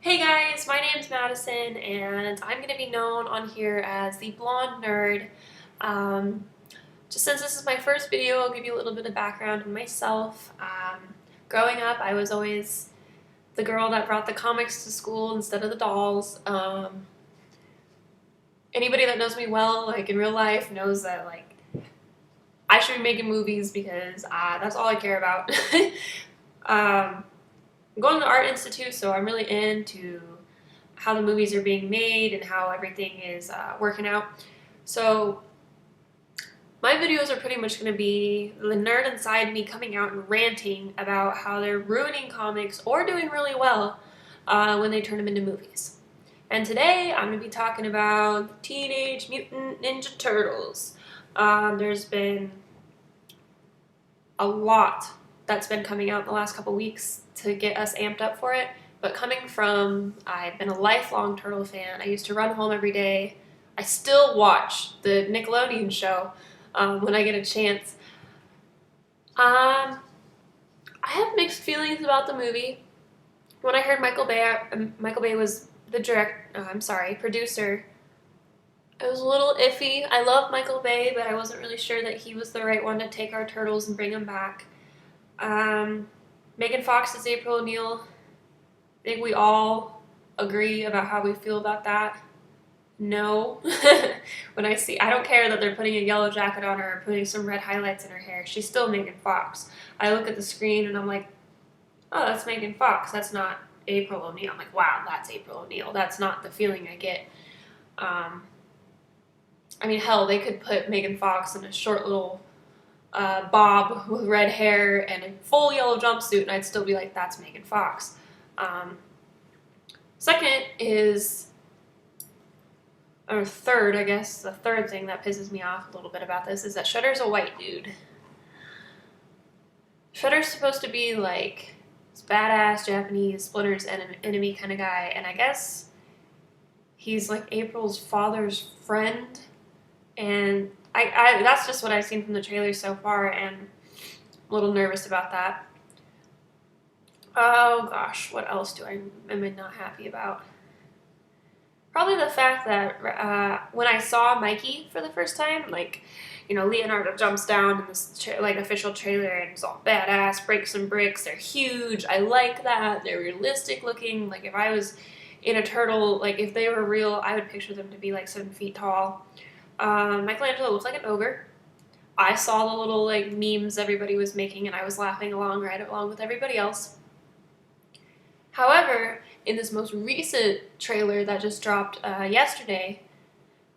Hey guys, my name's Madison and I'm going to be known on here as the Blonde Nerd. Um, just since this is my first video, I'll give you a little bit of background on myself. Growing up, I was always the girl that brought the comics to school instead of the dolls. Anybody that knows me well, like in real life, knows that I should be making movies because that's all I care about. I'm going to the Art Institute, so I'm really into how the movies are being made and how everything is working out. So my videos are pretty much going to be the nerd inside me coming out and ranting about how they're ruining comics or doing really well when they turn them into movies. And today I'm going to be talking about Teenage Mutant Ninja Turtles. There's been a lot that's been coming out in the last couple weeks to get us amped up for it. But coming from, I've been a lifelong Turtle fan. I used to run home every day. I still watch the Nickelodeon show when I get a chance. I have mixed feelings about the movie. When I heard Michael Bay was the producer, I was a little iffy. I love Michael Bay, but I wasn't really sure that he was the right one to take our turtles and bring them back. Megan Fox is April O'Neil. I think we all agree about how we feel about that. No. I don't care that they're putting a yellow jacket on her or putting some red highlights in her hair. She's still Megan Fox. I look at the screen and I'm like, oh, that's Megan Fox. That's not April O'Neil. I'm like, wow, that's April O'Neil. That's not the feeling I get. Hell, they could put Megan Fox in a short little bob with red hair and a full yellow jumpsuit, and I'd still be like, that's Megan Fox. Second is, or third, I guess, the third thing that pisses me off a little bit about this is that Shredder's a white dude. Shredder's supposed to be like this badass Japanese Splinter's enemy kind of guy, and I guess he's like April's father's friend, and I that's just what I've seen from the trailer so far, and I'm a little nervous about that. Oh gosh, what else am I not happy about? Probably the fact that when I saw Mikey for the first time, Leonardo jumps down in this official trailer and it's all badass, breaks some bricks, they're huge, I like that, they're realistic looking, like if I was in a turtle, like if they were real, I would picture them to be like 7 feet tall. Michelangelo looks like an ogre. I saw the little memes everybody was making and I was laughing right along with everybody else. However, in this most recent trailer that just dropped yesterday,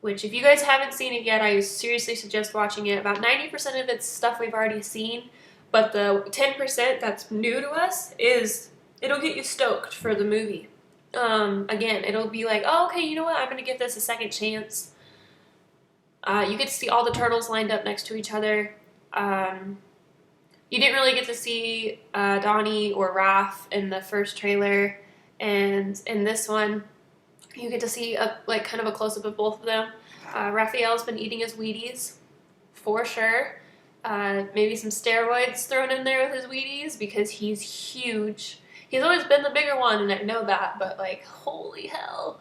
which if you guys haven't seen it yet, I seriously suggest watching it. About 90% of it's stuff we've already seen, but the 10% that's new to us it'll get you stoked for the movie. Again, it'll be like, oh, okay, you know what, I'm going to give this a second chance. You get to see all the turtles lined up next to each other. You didn't really get to see Donnie or Raph in the first trailer, and in this one, you get to see kind of a close-up of both of them. Raphael's been eating his Wheaties, for sure. Maybe some steroids thrown in there with his Wheaties, because he's huge. He's always been the bigger one, and I know that, but holy hell.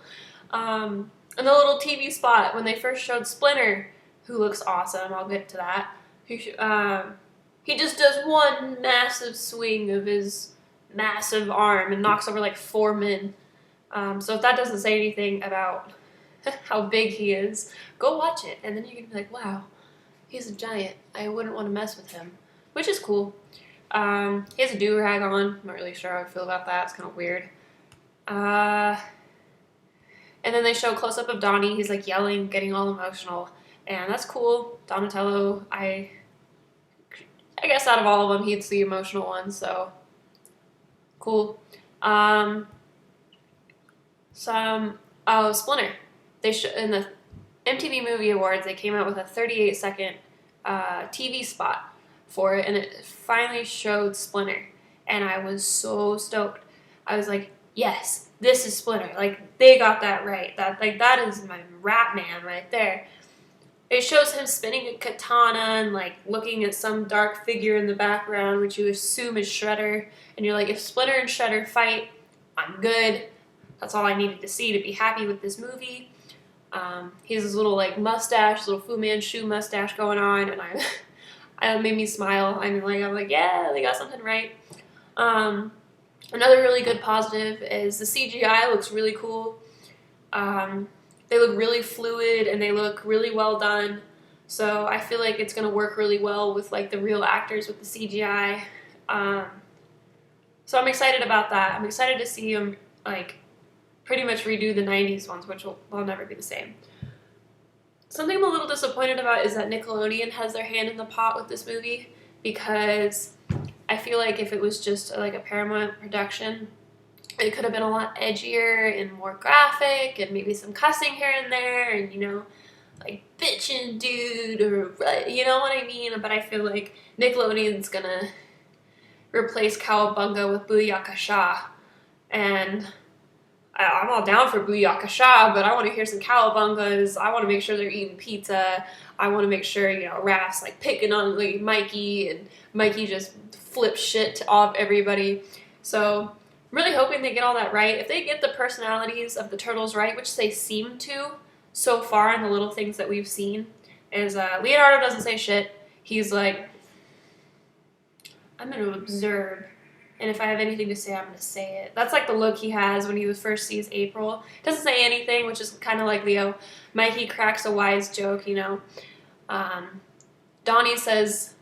And the little TV spot when they first showed Splinter, who looks awesome, I'll get to that. He just does one massive swing of his massive arm and knocks over 4 men. So if that doesn't say anything about how big he is, go watch it, and then you're going to be like, wow, he's a giant. I wouldn't want to mess with him, which is cool. He has a do-rag on. I'm not really sure how I feel about that. It's kind of weird. And then they show a close-up of Donnie. He's yelling, getting all emotional, and that's cool. Donatello, I guess out of all of them, he's the emotional one, so cool. Splinter. In the MTV Movie Awards, they came out with a 38-second TV spot for it, and it finally showed Splinter, and I was so stoked. I was like, yes, this is Splinter. They got that right. That is my Rat Man right there. It shows him spinning a katana and looking at some dark figure in the background, which you assume is Shredder. And you're like, if Splinter and Shredder fight, I'm good. That's all I needed to see to be happy with this movie. He has this little like mustache, little Fu Manchu mustache going on, and it made me smile. I'm like, yeah, they got something right. Another really good positive is the CGI looks really cool. They look really fluid and they look really well done. So I feel like it's gonna work really well with like the real actors with the CGI. So I'm excited about that. I'm excited to see them like pretty much redo the 90s ones, which will never be the same. Something I'm a little disappointed about is that Nickelodeon has their hand in the pot with this movie, because I feel like if it was just like a Paramount production, it could have been a lot edgier and more graphic and maybe some cussing here and there and, you know, like bitchin' dude, or you know what I mean? But I feel like Nickelodeon's gonna replace Cowabunga with Booyaka Shah, and I'm all down for Booyaka Shah, but I want to hear some Cowabungas. I want to make sure they're eating pizza. I want to make sure, you know, Raph's like picking on like Mikey, and Mikey just flips shit off everybody. So I'm really hoping they get all that right. If they get the personalities of the turtles right, which they seem to so far in the little things that we've seen, is Leonardo doesn't say shit. He's like, I'm going to observe, and if I have anything to say, I'm going to say it. That's like the look he has when he first sees April. Doesn't say anything, which is kind of like Leo. Mikey cracks a wise joke, you know. Donnie says,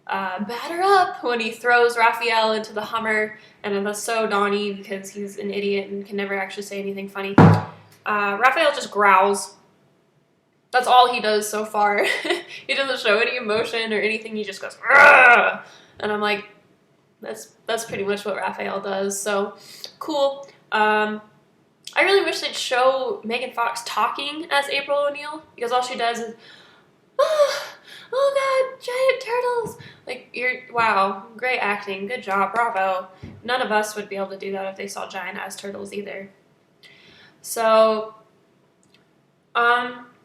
batter up, when he throws Raphael into the Hummer, and that's so Donnie because he's an idiot and can never actually say anything funny. Raphael just growls. That's all he does so far. He doesn't show any emotion or anything. He just goes, "Argh!" And I'm like, that's pretty much what Raphael does. So cool. I really wish they'd show Megan Fox talking as April O'Neil, because all she does is, oh god, giant turtles. Like, wow, great acting, good job, bravo. None of us would be able to do that if they saw giant ass turtles either. So,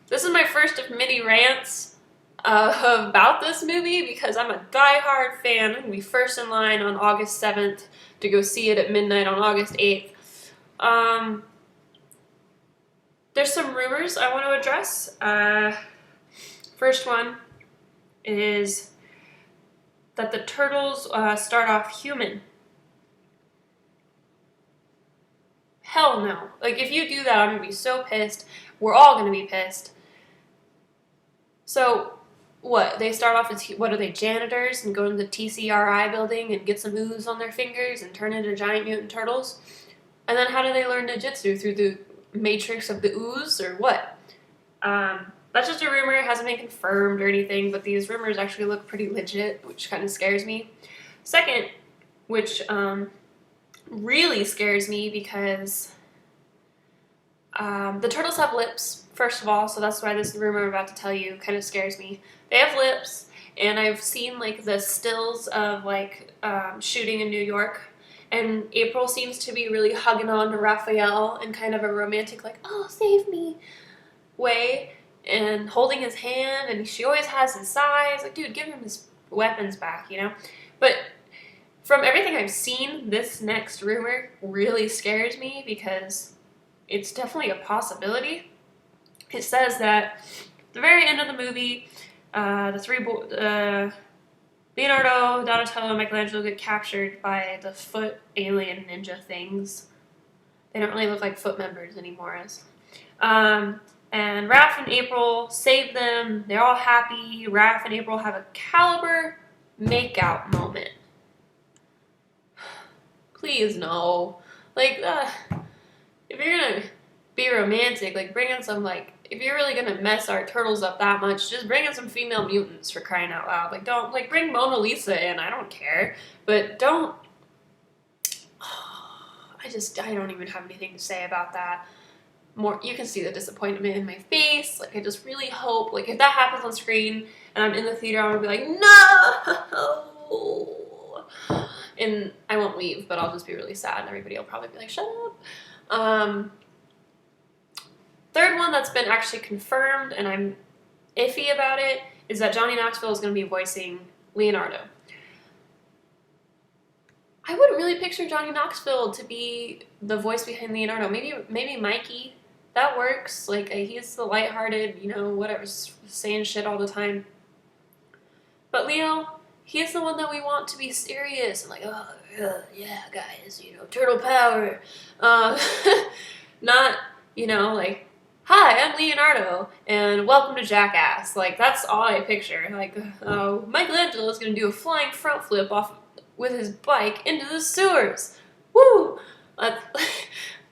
this is my first of many rants about this movie, because I'm a die-hard fan. I'm going to be first in line on August 7th to go see it at midnight on August 8th. There's some rumors I want to address. First one is that the turtles start off human. Hell no. Like, if you do that, I'm going to be so pissed. We're all going to be pissed. So, what? They start off as, what are they, janitors, and go to the TCRI building and get some ooze on their fingers and turn into giant mutant turtles? And then how do they learn ninjutsu? Through the matrix of the ooze, or what? That's just a rumor. It hasn't been confirmed or anything, but these rumors actually look pretty legit, which kind of scares me. Second, which really scares me, because the turtles have lips, first of all, so that's why this rumor I'm about to tell you kind of scares me. They have lips, and I've seen like the stills of like shooting in New York, and April seems to be really hugging on to Raphael in kind of a romantic, like, oh, save me way, and holding his hand, and she always has his size. Like, dude, give him his weapons back, you know? But from everything I've seen, this next rumor really scares me, because it's definitely a possibility. It says that at the very end of the movie, the three Leonardo, Donatello, and Michelangelo get captured by the foot alien ninja things. They don't really look like foot members anymore. And Raph and April save them. They're all happy. Raph and April have a Caliber makeout moment. Please no. Like, if you're gonna be romantic, like, bring in some, like, if you're really gonna mess our turtles up that much, just bring in some female mutants, for crying out loud. Like, don't, like, bring Mona Lisa in, I don't care, but don't, I don't even have anything to say about that. You can see the disappointment in my face. Like, I just really hope, like, if that happens on screen and I'm in the theater, I'm gonna be like, no! And I won't leave, but I'll just be really sad, and everybody will probably be like, shut up. Third one that's been actually confirmed, and I'm iffy about it, is that Johnny Knoxville is going to be voicing Leonardo. I wouldn't really picture Johnny Knoxville to be the voice behind Leonardo. Maybe Mikey. That works. Like he's the lighthearted, you know, whatever, saying shit all the time. But Leo, he's the one that we want to be serious and like, oh yeah, guys, you know, turtle power. Uh, not, you know, like, hi, I'm Leonardo and welcome to Jackass. Like that's all I picture. Like, Michelangelo is gonna do a flying front flip off with his bike into the sewers. Woo! I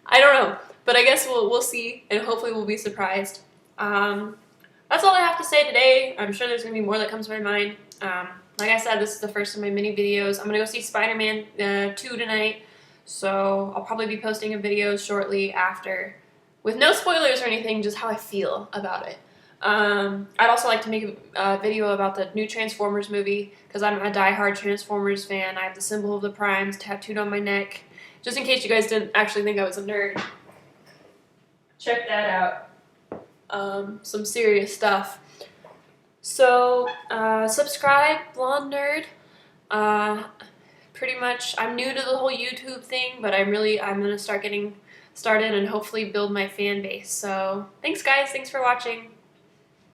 don't know, but I guess we'll see, and hopefully we'll be surprised. That's all I have to say today. I'm sure there's gonna be more that comes to my mind. Like I said, this is the first of my mini videos. I'm gonna go see Spider-Man 2 tonight, so I'll probably be posting a video shortly after, with no spoilers or anything, just how I feel about it. I'd also like to make a video about the new Transformers movie, because I'm a die-hard Transformers fan. I have the symbol of the Primes tattooed on my neck, just in case you guys didn't actually think I was a nerd. Check that out. Some serious stuff. So, subscribe, Blonde Nerd. Pretty much, I'm new to the whole YouTube thing, but I'm gonna start getting started and hopefully build my fan base. So, thanks guys, thanks for watching.